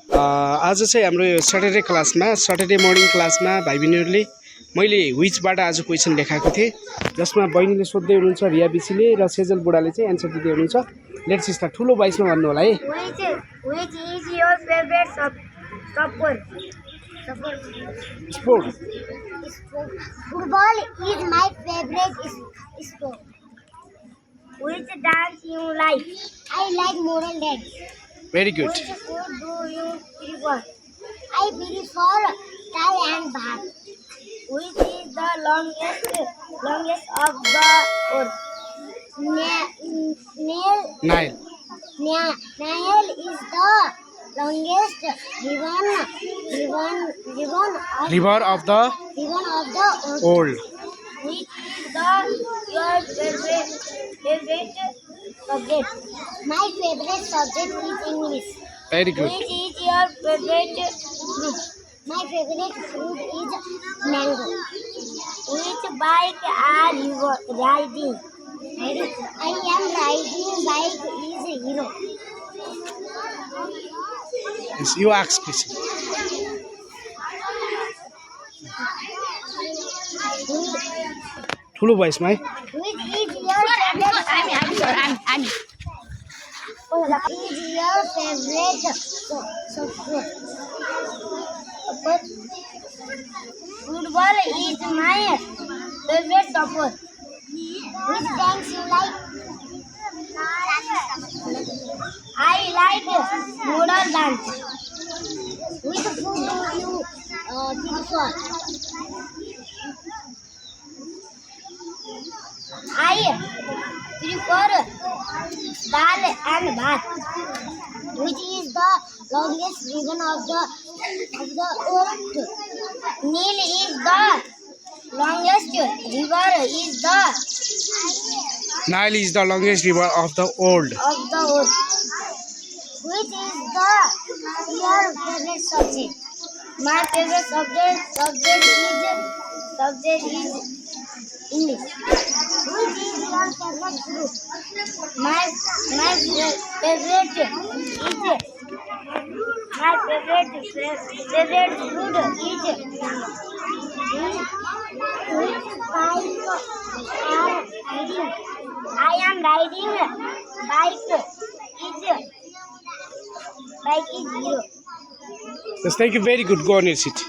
आज चाहिँ हाम्रो यो सटरडे क्लासमा सटरडे मर्निङ क्लासमा भाइ बहिनीहरूले मैले विचबाट आज क्वेसन लेखाएको थिएँ, जसमा बहिनीले सोध्दै हुनुहुन्छ रिया बिसीले र सेजल बुढाले चाहिँ एन्सर दिँदै हुनुहुन्छ। Let's start. ठुलो भोइसमा भन्नु होला है। Which is your favorite sport? Sport. Football is my favorite sport. Which dance you like? I like modern dance. Very good. Which food do you prefer? I prefer Thai and bhat. Which is the longest of the earth? Nile Nile. is the longest river of the ribbon of the earth. Old. Which is your favorite subject? My favorite subject is English. Very good. Which is your favorite fruit? My favorite fruit is mango. Which bike are you riding? I am riding bike is Hero. You ask question. ठुलो भोइसमा है। Which is your favorite? What is your favorite sport? Football is my favorite sport. Which dance you like? I like modern dance. Which food do you prefer? I prefer dal and bhat. Which is the longest ribbon of the earth? Nile is the longest river is the Nile is the longest river of the old. of the earth. Which is your favorite subject? My favorite subject is English. Which is your favorite fruit? My favorite fruit is which bike are riding? I am riding bike is Hero. Yes, thank you. Very good. Go on your seat.